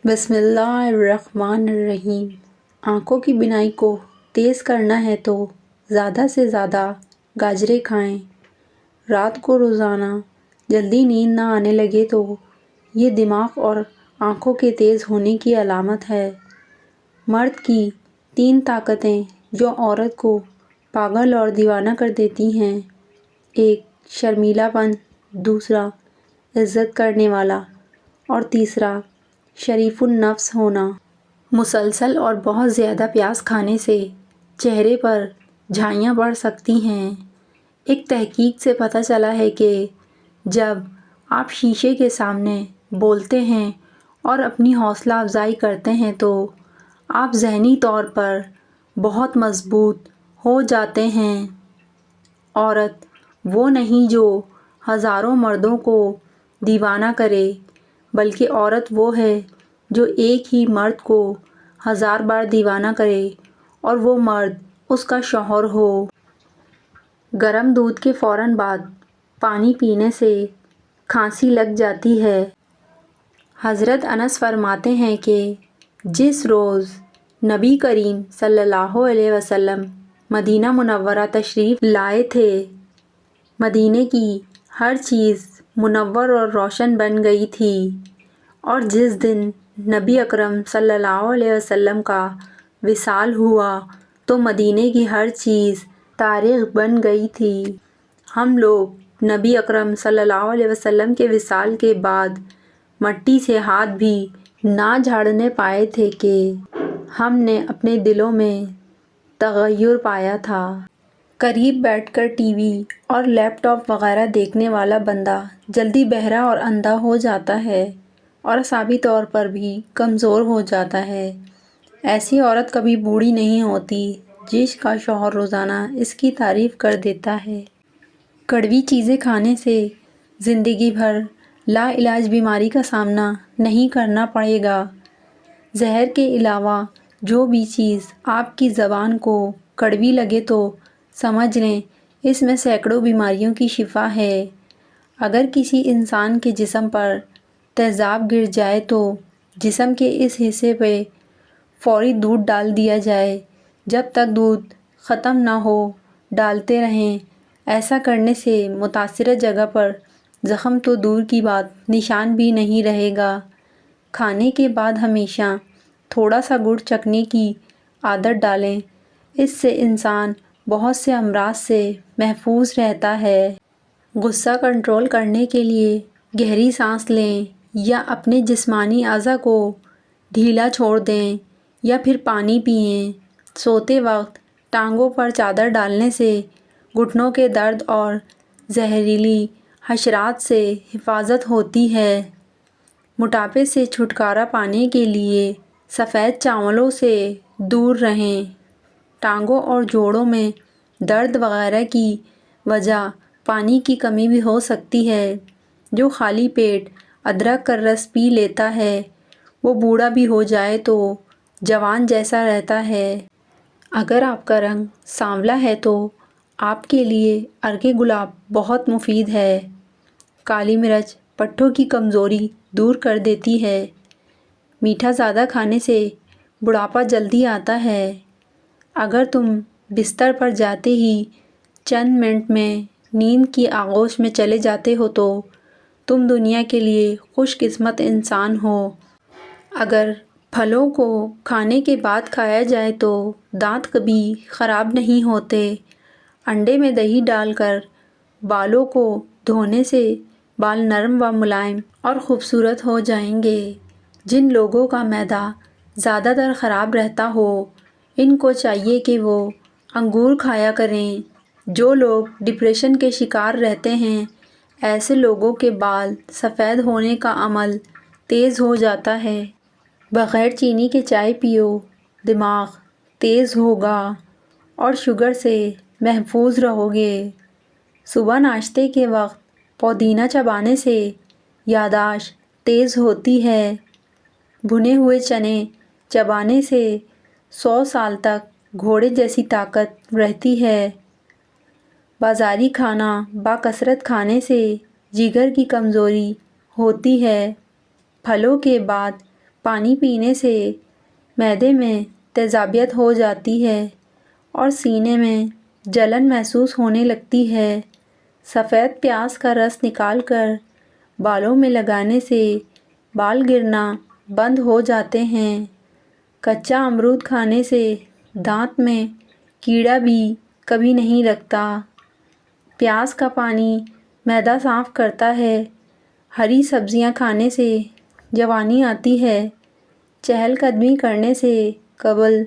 بسم اللہ الرحمن الرحیم۔ آنکھوں کی بینائی کو تیز کرنا ہے تو زیادہ سے زیادہ گاجریں کھائیں۔ رات کو روزانہ جلدی نیند نہ آنے لگے تو یہ دماغ اور آنکھوں کے تیز ہونے کی علامت ہے۔ مرد کی 3 طاقتیں جو عورت کو پاگل اور دیوانہ کر دیتی ہیں: 1 شرمیلا پن، 2 عزت کرنے والا اور 3 شریف النفس ہونا۔ مسلسل اور بہت زیادہ پیاز کھانے سے چہرے پر جھائیاں پڑ سکتی ہیں۔ ایک تحقیق سے پتہ چلا ہے کہ جب آپ شیشے کے سامنے بولتے ہیں اور اپنی حوصلہ افزائی کرتے ہیں تو آپ ذہنی طور پر بہت مضبوط ہو جاتے ہیں۔ عورت وہ نہیں جو ہزاروں مردوں کو دیوانہ کرے، بلکہ عورت وہ ہے جو ایک ہی مرد کو 1000 بار دیوانہ کرے اور وہ مرد اس کا شوہر ہو۔ گرم دودھ کے فوراً بعد پانی پینے سے کھانسی لگ جاتی ہے۔ حضرت انس فرماتے ہیں کہ جس روز نبی کریم صلی اللہ علیہ وسلم مدینہ منورہ تشریف لائے تھے، مدینے کی ہر چیز منور اور روشن بن گئی تھی، اور جس دن نبی اکرم صلی اللہ علیہ وسلم کا وصال ہوا تو مدینے کی ہر چیز تاریک بن گئی تھی۔ ہم لوگ نبی اکرم صلی اللہ علیہ وسلم کے وصال کے بعد مٹی سے ہاتھ بھی نہ جھاڑنے پائے تھے کہ ہم نے اپنے دلوں میں تغیر پایا تھا۔ قریب بیٹھ کر ٹی وی اور لیپ ٹاپ وغیرہ دیکھنے والا بندہ جلدی بہرا اور اندھا ہو جاتا ہے اور اعصابی طور پر بھی کمزور ہو جاتا ہے۔ ایسی عورت کبھی بوڑھی نہیں ہوتی جس کا شوہر روزانہ اس کی تعریف کر دیتا ہے۔ کڑوی چیزیں کھانے سے زندگی بھر لا علاج بیماری کا سامنا نہیں کرنا پڑے گا۔ زہر کے علاوہ جو بھی چیز آپ کی زبان کو کڑوی لگے تو سمجھ لیں اس میں سینکڑوں بیماریوں کی شفا ہے۔ اگر کسی انسان کے جسم پر تیزاب گر جائے تو جسم کے اس حصے پہ فوری دودھ ڈال دیا جائے، جب تک دودھ ختم نہ ہو ڈالتے رہیں۔ ایسا کرنے سے متاثرہ جگہ پر زخم تو دور کی بات نشان بھی نہیں رہے گا۔ کھانے کے بعد ہمیشہ تھوڑا سا گڑ چکھنے کی عادت ڈالیں، اس سے انسان بہت سے امراض سے محفوظ رہتا ہے۔ غصہ کنٹرول کرنے کے لیے گہری سانس لیں یا اپنے جسمانی اعضاء کو ڈھیلا چھوڑ دیں یا پھر پانی پئیں۔ سوتے وقت ٹانگوں پر چادر ڈالنے سے گھٹنوں کے درد اور زہریلی حشرات سے حفاظت ہوتی ہے۔ موٹاپے سے چھٹکارا پانے کے لیے سفید چاولوں سے دور رہیں۔ ٹانگوں اور جوڑوں میں درد وغیرہ کی وجہ پانی کی کمی بھی ہو سکتی ہے۔ جو خالی پیٹ ادرک کا رس پی لیتا ہے وہ بوڑھا بھی ہو جائے تو جوان جیسا رہتا ہے۔ اگر آپ کا رنگ سانولا ہے تو آپ کے لیے عرق گلاب بہت مفید ہے۔ کالی مرچ پٹھوں کی کمزوری دور کر دیتی ہے۔ میٹھا زیادہ کھانے سے بڑھاپا جلدی آتا ہے۔ اگر تم بستر پر جاتے ہی چند منٹ میں نیند کی آغوش میں چلے جاتے ہو تو تم دنیا کے لیے خوش قسمت انسان ہو۔ اگر پھلوں کو کھانے کے بعد کھایا جائے تو دانت کبھی خراب نہیں ہوتے۔ انڈے میں دہی ڈال کر بالوں کو دھونے سے بال نرم و ملائم اور خوبصورت ہو جائیں گے۔ جن لوگوں کا معدہ زیادہ تر خراب رہتا ہو ان کو چاہیے کہ وہ انگور کھایا کریں۔ جو لوگ ڈپریشن کے شکار رہتے ہیں ایسے لوگوں کے بال سفید ہونے کا عمل تیز ہو جاتا ہے۔ بغیر چینی کے چائے پیو، دماغ تیز ہوگا اور شوگر سے محفوظ رہو گے۔ صبح ناشتے کے وقت پودینہ چبانے سے یادداشت تیز ہوتی ہے۔ بھنے ہوئے چنے چبانے سے 100 سال تک گھوڑے جیسی طاقت رہتی ہے۔ بازاری کھانا بکثرت کھانے سے جگر کی کمزوری ہوتی ہے۔ پھلوں کے بعد پانی پینے سے معدے میں تیزابیت ہو جاتی ہے اور سینے میں جلن محسوس ہونے لگتی ہے۔ سفید پیاز کا رس نکال کر بالوں میں لگانے سے بال گرنا بند ہو جاتے ہیں۔ کچا امرود کھانے سے دانت میں کیڑا بھی کبھی نہیں لگتا۔ پیاز کا پانی معدہ صاف کرتا ہے۔ ہری سبزیاں کھانے سے جوانی آتی ہے۔ چہل قدمی کرنے سے قبل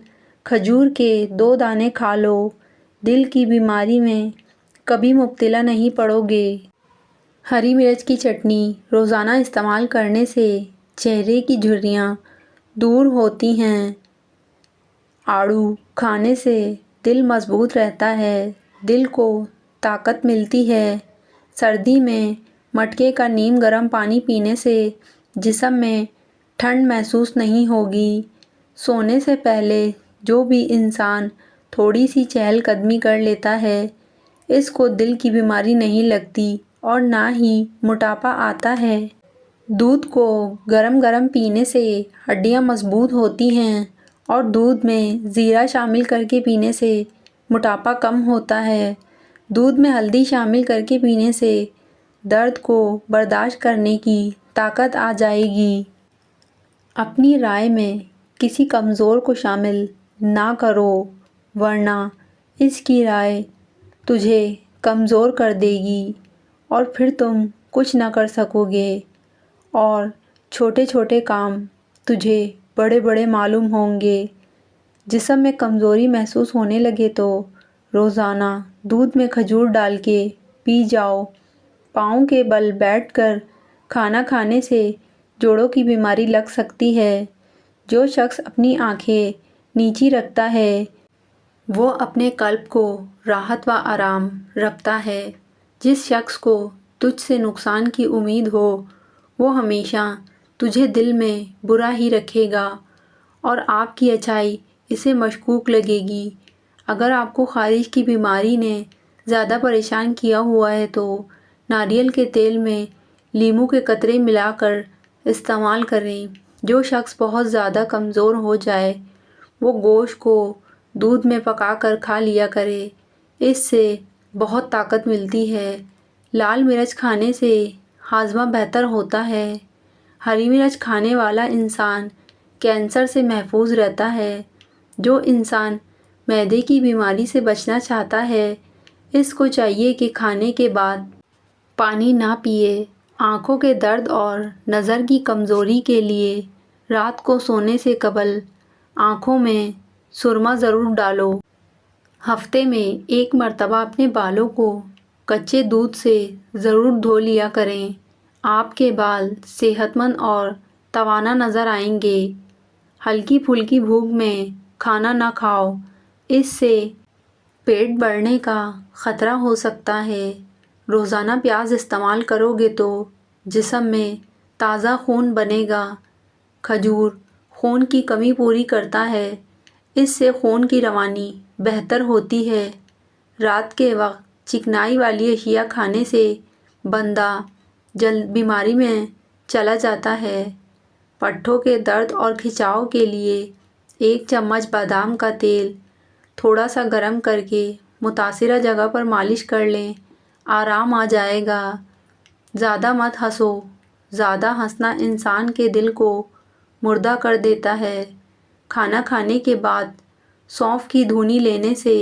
کھجور کے 2 دانے کھا لو، دل کی بیماری میں کبھی مبتلا نہیں پڑو گے۔ ہری مرچ کی چٹنی روزانہ استعمال کرنے سے چہرے کی جھریاں دور ہوتی ہیں۔ آڑو کھانے سے دل مضبوط رہتا ہے، دل کو طاقت ملتی ہے۔ سردی میں مٹکے کا نیم گرم پانی پینے سے جسم میں ٹھنڈ محسوس نہیں ہوگی۔ سونے سے پہلے جو بھی انسان تھوڑی سی چہل قدمی کر لیتا ہے، اس کو دل کی بیماری نہیں لگتی اور نہ ہی موٹاپا آتا ہے۔ دودھ کو گرم گرم پینے سے ہڈیاں مضبوط ہوتی ہیں اور دودھ میں زیرہ شامل کر کے پینے سے موٹاپا کم ہوتا ہے۔ دودھ میں ہلدی شامل کر کے پینے سے درد کو برداشت کرنے کی طاقت آ جائے گی۔ اپنی رائے میں کسی کمزور کو شامل نہ کرو، ورنہ اس کی رائے تجھے کمزور کر دے گی اور پھر تم کچھ نہ کر سکو گے اور چھوٹے چھوٹے کام تجھے بڑے بڑے معلوم ہوں گے۔ جسم میں کمزوری محسوس ہونے لگے تو روزانہ دودھ میں کھجور ڈال کے پی جاؤ۔ پاؤں کے بل بیٹھ کر کھانا کھانے سے جوڑوں کی بیماری لگ سکتی ہے۔ جو شخص اپنی آنکھیں نیچی رکھتا ہے وہ اپنے قلب کو راحت و آرام رکھتا ہے۔ جس شخص کو تجھ سے نقصان کی امید ہو وہ ہمیشہ تجھے دل میں برا ہی رکھے گا اور آپ کی اچھائی اسے مشکوک لگے گی۔ اگر آپ کو خارش کی بیماری نے زیادہ پریشان کیا ہوا ہے تو ناریل کے تیل میں لیموں کے قطرے ملا کر استعمال کریں۔ جو شخص بہت زیادہ کمزور ہو جائے وہ گوشت کو دودھ میں پکا کر کھا لیا کرے، اس سے بہت طاقت ملتی ہے۔ لال مرچ کھانے سے ہاضمہ بہتر ہوتا ہے۔ ہری مرچ کھانے والا انسان کینسر سے محفوظ رہتا ہے۔ جو انسان معدے کی بیماری سے بچنا چاہتا ہے اس کو چاہیے کہ کھانے کے بعد پانی نہ پیے۔ آنکھوں کے درد اور نظر کی کمزوری کے لیے رات کو سونے سے قبل آنکھوں میں سرما ضرور ڈالو۔ ہفتے میں 1 مرتبہ اپنے بالوں کو کچے دودھ سے ضرور دھو لیا کریں۔ آپ کے بال صحت مند اور توانا نظر آئیں گے۔ ہلکی پھلکی بھوک میں کھانا نہ کھاؤ، اس سے پیٹ بڑھنے کا خطرہ ہو سکتا ہے۔ روزانہ پیاز استعمال کرو گے تو جسم میں تازہ خون بنے گا۔ کھجور خون کی کمی پوری کرتا ہے، اس سے خون کی روانی بہتر ہوتی ہے۔ رات کے وقت چکنائی والی اشیاء کھانے سے بندہ جلد بیماری میں چلا جاتا ہے۔ پٹھوں کے درد اور کھچاؤ کے لیے 1 چمچ بادام کا تیل تھوڑا سا گرم کر کے متاثرہ جگہ پر مالش کر لیں، آرام آ جائے گا۔ زیادہ مت ہنسو، زیادہ ہنسنا انسان کے دل کو مردہ کر دیتا ہے۔ کھانا کھانے کے بعد سونف کی دھونی لینے سے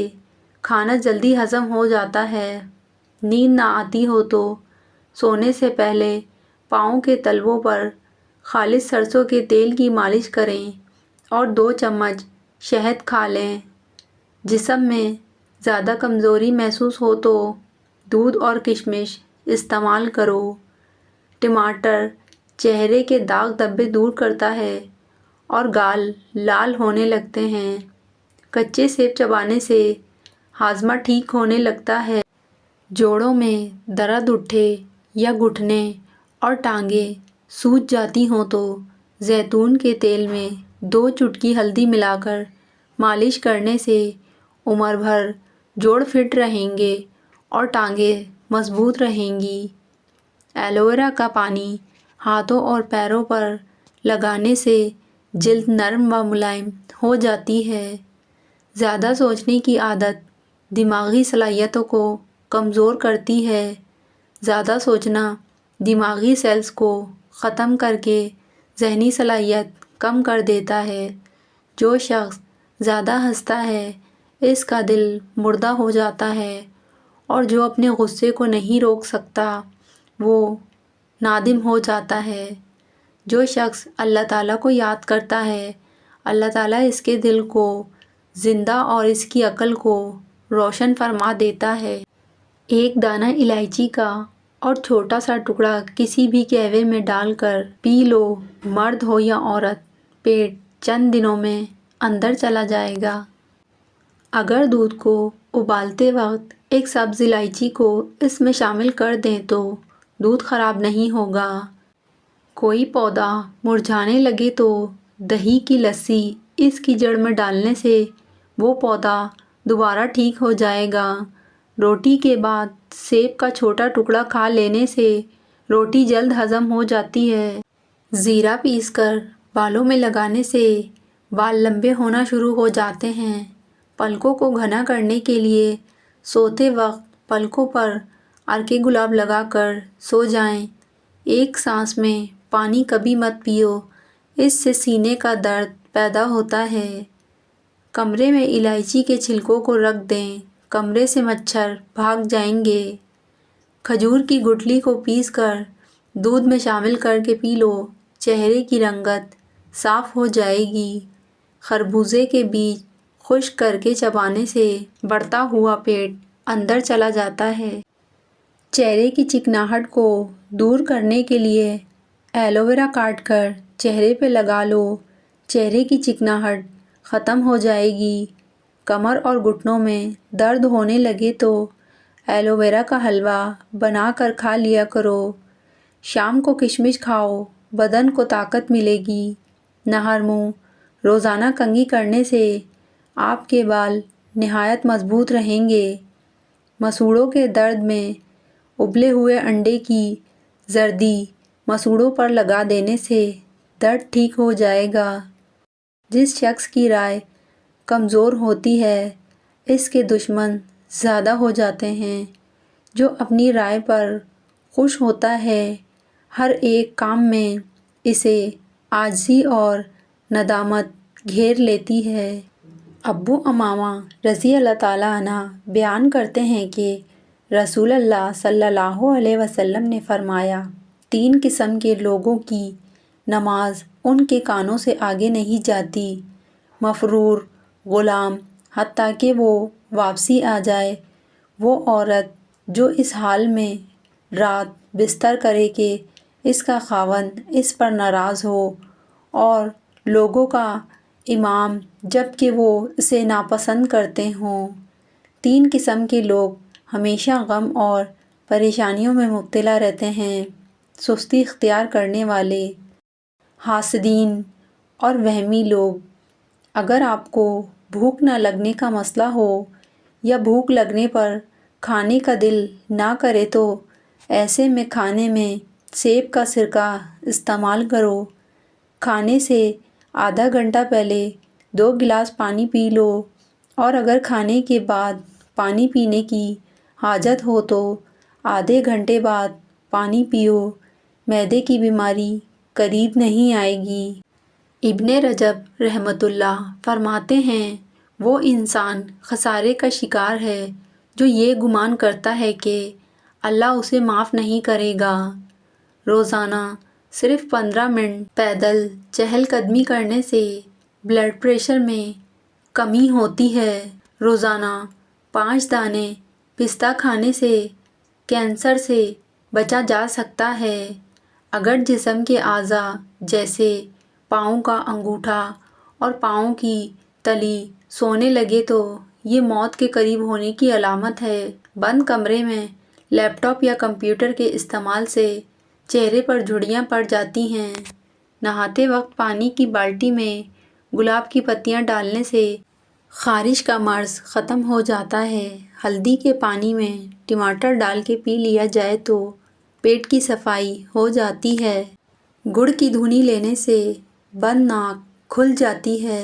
کھانا جلدی ہضم ہو جاتا ہے۔ نیند نہ آتی ہو تو سونے سے پہلے پاؤں کے تلووں پر خالص سرسوں کے تیل کی مالش کریں اور 2 چمچ شہد کھا لیں۔ جسم میں زیادہ کمزوری محسوس ہو تو دودھ اور کشمش استعمال کرو۔ ٹماٹر چہرے کے داغ دھبے دور کرتا ہے اور گال لال ہونے لگتے ہیں۔ کچے سیب چبانے سے ہاضمہ ٹھیک ہونے لگتا ہے۔ جوڑوں میں درد اٹھے یا گھٹنے اور ٹانگیں سوج جاتی ہوں تو زیتون کے تیل میں 2 چٹکی ہلدی ملا کر مالش کرنے سے عمر بھر جوڑ فٹ رہیں گے اور ٹانگیں مضبوط رہیں گی۔ ایلو ویرا کا پانی ہاتھوں اور پیروں پر لگانے سے جلد نرم و ملائم ہو جاتی ہے۔ زیادہ سوچنے کی عادت دماغی صلاحیتوں کو کمزور کرتی ہے۔ زیادہ سوچنا دماغی سیلز کو ختم کر کے ذہنی صلاحیت کم کر دیتا ہے۔ جو شخص زیادہ ہنستا ہے اس کا دل مردہ ہو جاتا ہے، اور جو اپنے غصے کو نہیں روک سکتا وہ نادم ہو جاتا ہے۔ جو شخص اللہ تعالیٰ کو یاد کرتا ہے اللہ تعالیٰ اس کے دل کو زندہ اور اس کی عقل کو روشن فرما دیتا ہے۔ ایک دانہ الائچی کا اور چھوٹا سا ٹکڑا کسی بھی کہوے میں ڈال کر پی لو، مرد ہو یا عورت، پیٹ چند دنوں میں اندر چلا جائے گا۔ اگر دودھ کو ابالتے وقت ایک سبز الائچی کو اس میں شامل کر دیں تو دودھ خراب نہیں ہوگا۔ کوئی پودا مرجھانے لگے تو دہی کی لسی اس کی جڑ میں ڈالنے سے وہ پودا دوبارہ ٹھیک ہو جائے گا۔ روٹی کے بعد سیب کا چھوٹا ٹکڑا کھا لینے سے روٹی جلد ہضم ہو جاتی ہے۔ زیرہ پیس کر بالوں میں لگانے سے بال لمبے ہونا شروع ہو جاتے ہیں۔ پلکوں کو گھنا کرنے کے لیے سوتے وقت پلکوں پر عرق گلاب لگا کر سو جائیں۔ ایک سانس میں پانی کبھی مت پیو، اس سے سینے کا درد پیدا ہوتا ہے۔ کمرے میں الائچی کے چھلکوں کو رکھ دیں، کمرے سے مچھر بھاگ جائیں گے۔ کھجور کی گٹلی کو پیس کر دودھ میں شامل کر کے پی لو، چہرے کی رنگت صاف ہو جائے گی۔ خربوزے کے بیج خشک کر کے چبانے سے بڑھتا ہوا پیٹ اندر چلا جاتا ہے۔ چہرے کی چکناہٹ کو دور کرنے کے لیے ایلو ویرا کاٹ کر چہرے پہ لگا لو، چہرے کی چکناہٹ ختم ہو جائے گی۔ کمر اور گھٹنوں میں درد ہونے لگے تو ایلو ویرا کا حلوہ بنا کر کھا لیا کرو۔ شام کو کشمش کھاؤ، بدن کو طاقت ملے گی۔ نہار منہ روزانہ کنگھی کرنے سے آپ کے بال نہایت مضبوط رہیں گے۔ مسوڑھوں کے درد میں ابلے ہوئے انڈے کی زردی مسوڑھوں پر لگا دینے سے درد ٹھیک ہو جائے گا۔ جس شخص کی رائے کمزور ہوتی ہے اس کے دشمن زیادہ ہو جاتے ہیں۔ جو اپنی رائے پر خوش ہوتا ہے ہر ایک کام میں اسے عاجزی اور ندامت گھیر لیتی ہے۔ ابو امامہ رضی اللہ تعالیٰ عنہ بیان کرتے ہیں کہ رسول اللہ صلی اللہ علیہ وسلم نے فرمایا، 3 قسم کے لوگوں کی نماز ان کے کانوں سے آگے نہیں جاتی: مفرور، غلام، حتیٰ کہ وہ واپسی آ جائے، وہ عورت جو اس حال میں رات بستر کرے کہ اس کا خاوند اس پر ناراض ہو، اور لوگوں کا امام جب کہ وہ اسے ناپسند کرتے ہوں۔ 3 قسم کے لوگ ہمیشہ غم اور پریشانیوں میں مبتلا رہتے ہیں: سستی اختیار کرنے والے، حاسدین اور وہمی لوگ۔ اگر آپ کو بھوک نہ لگنے کا مسئلہ ہو یا بھوک لگنے پر کھانے کا دل نہ کرے تو ایسے میں کھانے میں سیب کا سرکہ استعمال کرو۔ کھانے سے آدھا گھنٹہ پہلے 2 گلاس پانی پی لو، اور اگر کھانے کے بعد پانی پینے کی حاجت ہو تو آدھے گھنٹے بعد پانی پیو، معدے کی بیماری قریب نہیں آئے گی۔ ابن رجب رحمۃ اللہ فرماتے ہیں، وہ انسان خسارے کا شکار ہے جو یہ گمان کرتا ہے کہ اللہ اسے معاف نہیں کرے گا۔ روزانہ صرف 15 منٹ پیدل چہل قدمی کرنے سے بلڈ پریشر میں کمی ہوتی ہے۔ روزانہ 5 دانے پستہ کھانے سے کینسر سے بچا جا سکتا ہے۔ اگر جسم کے اعضاء جیسے پاؤں کا انگوٹھا اور پاؤں کی تلی سونے لگے تو یہ موت کے قریب ہونے کی علامت ہے۔ بند کمرے میں لیپ ٹاپ یا کمپیوٹر کے استعمال سے چہرے پر جھڑیاں پڑ جاتی ہیں۔ نہاتے وقت پانی کی بالٹی میں گلاب کی پتیاں ڈالنے سے خارش کا مرض ختم ہو جاتا ہے۔ ہلدی کے پانی میں ٹماٹر ڈال کے پی لیا جائے تو پیٹ کی صفائی ہو جاتی ہے۔ گڑ کی دھنی لینے سے بند ناک، کھل جاتی ہے۔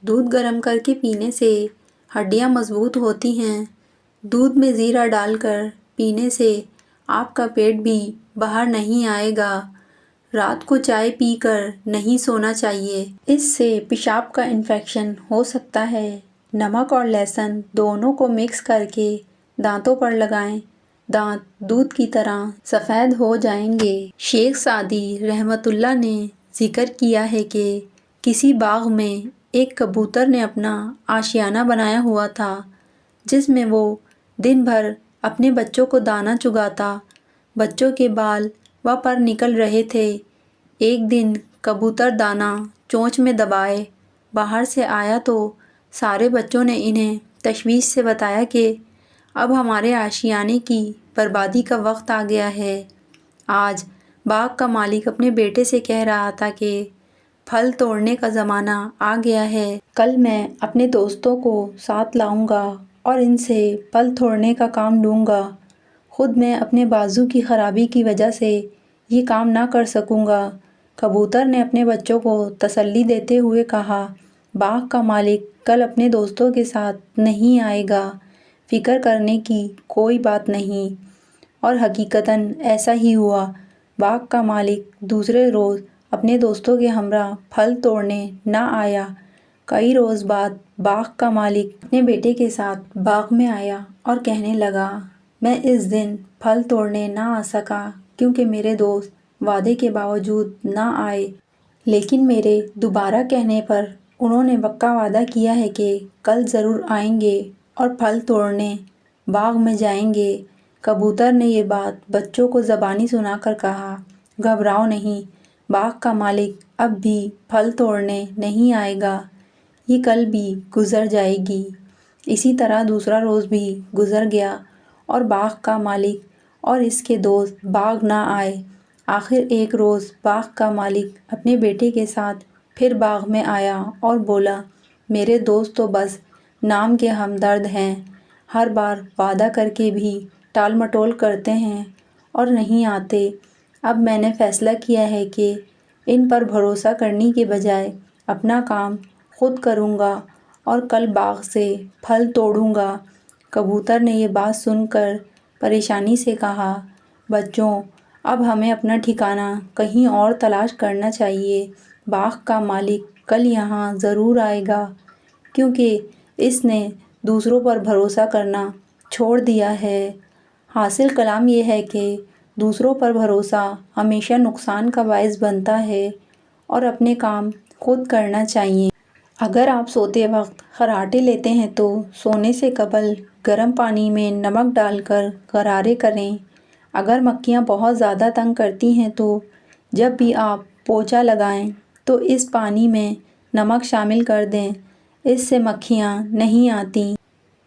دودھ گرم کر کے پینے سے ہڈیاں مضبوط ہوتی ہیں۔ دودھ میں زیرہ ڈال کر پینے سے آپ کا پیٹ بھی باہر نہیں آئے گا۔ رات کو چائے پی کر نہیں سونا چاہیے، اس سے پیشاب کا انفیکشن ہو سکتا ہے۔ نمک اور لہسن دونوں کو مکس کر کے دانتوں پر لگائیں، دانت دودھ کی طرح سفید ہو جائیں گے۔ شیخ سعدی رحمۃ اللہ نے ذکر کیا ہے کہ کسی باغ میں ایک کبوتر نے اپنا آشیانہ بنایا ہوا تھا، جس میں وہ دن بھر اپنے بچوں کو دانہ چگاتا۔ بچوں کے بال و پر نکل رہے تھے۔ ایک دن کبوتر دانہ چونچ میں دبائے باہر سے آیا تو سارے بچوں نے انہیں تشویش سے بتایا کہ اب ہمارے آشیانے کی بربادی کا وقت آ گیا ہے۔ آج باغ کا مالک اپنے بیٹے سے کہہ رہا تھا کہ پھل توڑنے کا زمانہ آ گیا ہے۔ کل میں اپنے دوستوں کو ساتھ لاؤں گا اور ان سے پھل توڑنے کا کام لوں گا۔ خود میں اپنے بازو کی خرابی کی وجہ سے یہ کام نہ کر سکوں گا۔ کبوتر نے اپنے بچوں کو تسلی دیتے ہوئے کہا، باغ کا مالک کل اپنے دوستوں کے ساتھ نہیں آئے گا، فکر کرنے کی کوئی بات نہیں۔ اور حقیقتاً ایسا ہی ہوا۔ باغ کا مالک دوسرے روز اپنے دوستوں کے ہمراہ پھل توڑنے نہ آیا۔ کئی روز بعد باغ کا مالک اپنے بیٹے کے ساتھ باغ میں آیا اور کہنے لگا، میں اس دن پھل توڑنے نہ آ سکا کیونکہ میرے دوست وعدے کے باوجود نہ آئے، لیکن میرے دوبارہ کہنے پر انہوں نے پکا وعدہ کیا ہے کہ کل ضرور آئیں گے اور پھل توڑنے باغ میں جائیں گے۔ کبوتر نے یہ بات بچوں کو زبانی سنا کر کہا، گھبراؤ نہیں، باغ کا مالک اب بھی پھل توڑنے نہیں آئے گا، یہ کل بھی گزر جائے گی۔ اسی طرح دوسرا روز بھی گزر گیا اور باغ کا مالک اور اس کے دوست باغ نہ آئے۔ آخر ایک روز باغ کا مالک اپنے بیٹے کے ساتھ پھر باغ میں آیا اور بولا، میرے دوست تو بس نام کے ہمدرد ہیں، ہر بار وعدہ کر کے بھی ٹال مٹول کرتے ہیں اور نہیں آتے۔ اب میں نے فیصلہ کیا ہے کہ ان پر بھروسہ کرنے کے بجائے اپنا کام خود کروں گا اور کل باغ سے پھل توڑوں گا۔ کبوتر نے یہ بات سن کر پریشانی سے کہا، بچوں، اب ہمیں اپنا ٹھکانہ کہیں اور تلاش کرنا چاہیے۔ باغ کا مالک کل یہاں ضرور آئے گا کیونکہ اس نے دوسروں پر بھروسہ کرنا چھوڑ دیا ہے۔ حاصل کلام یہ ہے کہ دوسروں پر بھروسہ ہمیشہ نقصان کا باعث بنتا ہے اور اپنے کام خود کرنا چاہیے۔ اگر آپ سوتے وقت خراٹے لیتے ہیں تو سونے سے قبل گرم پانی میں نمک ڈال کر غرارے کریں۔ اگر مکھیاں بہت زیادہ تنگ کرتی ہیں تو جب بھی آپ پوچھا لگائیں تو اس پانی میں نمک شامل کر دیں، اس سے مکھیاں نہیں آتیں۔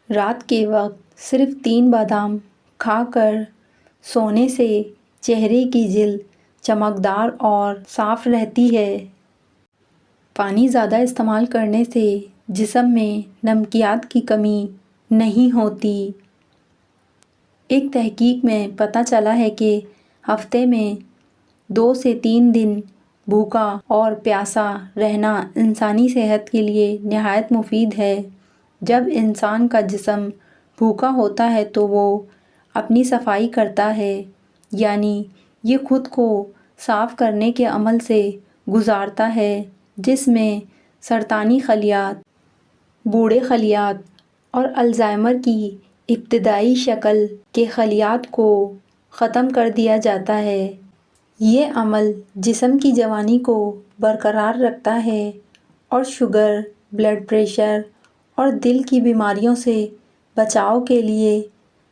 رات کے وقت صرف 3 بادام کھا کر سونے سے چہرے کی جلد چمکدار اور صاف رہتی ہے۔ پانی زیادہ استعمال کرنے سے جسم میں نمکیات کی کمی نہیں ہوتی۔ ایک تحقیق میں پتہ چلا ہے کہ ہفتے میں 2 سے 3 دن بھوکا اور پیاسا رہنا انسانی صحت کے لیے نہایت مفید ہے۔ جب انسان کا جسم بھوکا ہوتا ہے تو وہ اپنی صفائی کرتا ہے، یعنی یہ خود کو صاف کرنے کے عمل سے گزارتا ہے، جس میں سرطانی خلیات، بوڑھے خلیات اور الزائمر کی ابتدائی شکل کے خلیات کو ختم کر دیا جاتا ہے۔ یہ عمل جسم کی جوانی کو برقرار رکھتا ہے اور شوگر، بلڈ پریشر اور دل کی بیماریوں سے بچاؤ کے لیے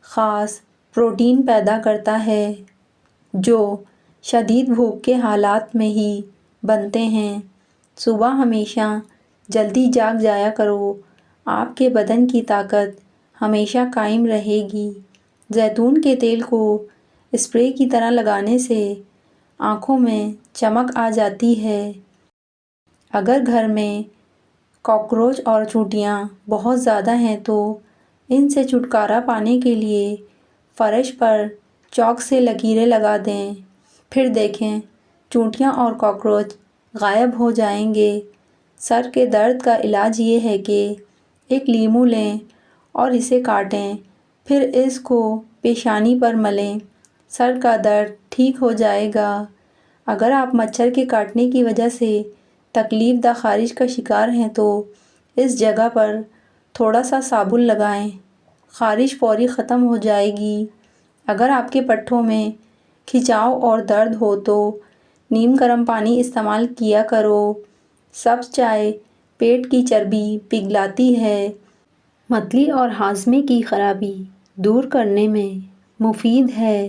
خاص پروٹین پیدا کرتا ہے، جو شدید بھوک کے حالات میں ہی بنتے ہیں۔ صبح ہمیشہ جلدی جاگ جایا کرو، آپ کے بدن کی طاقت ہمیشہ قائم رہے گی۔ زیتون کے تیل کو اسپرے کی طرح لگانے سے آنکھوں میں چمک آ جاتی ہے۔ اگر گھر میں کاکروچ اور چیونٹیاں بہت زیادہ ہیں تو ان سے چھٹکارا پانے کے لیے فرش پر چاک سے لکیریں لگا دیں، پھر دیکھیں چیونٹیاں اور کاکروچ غائب ہو جائیں گے۔ سر کے درد کا علاج یہ ہے کہ ایک لیموں لیں اور اسے کاٹیں، پھر اس کو پیشانی پر ملیں، سر کا درد ٹھیک ہو جائے گا۔ اگر آپ مچھر کے کاٹنے کی وجہ سے تکلیف دہ خارش کا شکار ہیں تو اس جگہ پر تھوڑا سا صابن لگائیں، خارش فوری ختم ہو جائے گی۔ اگر آپ کے پٹھوں میں کھچاؤ اور درد ہو تو نیم گرم پانی استعمال کیا کرو۔ سبز چائے پیٹ کی چربی پگھلاتی ہے، متلی اور ہاضمے کی خرابی دور کرنے میں مفید ہے۔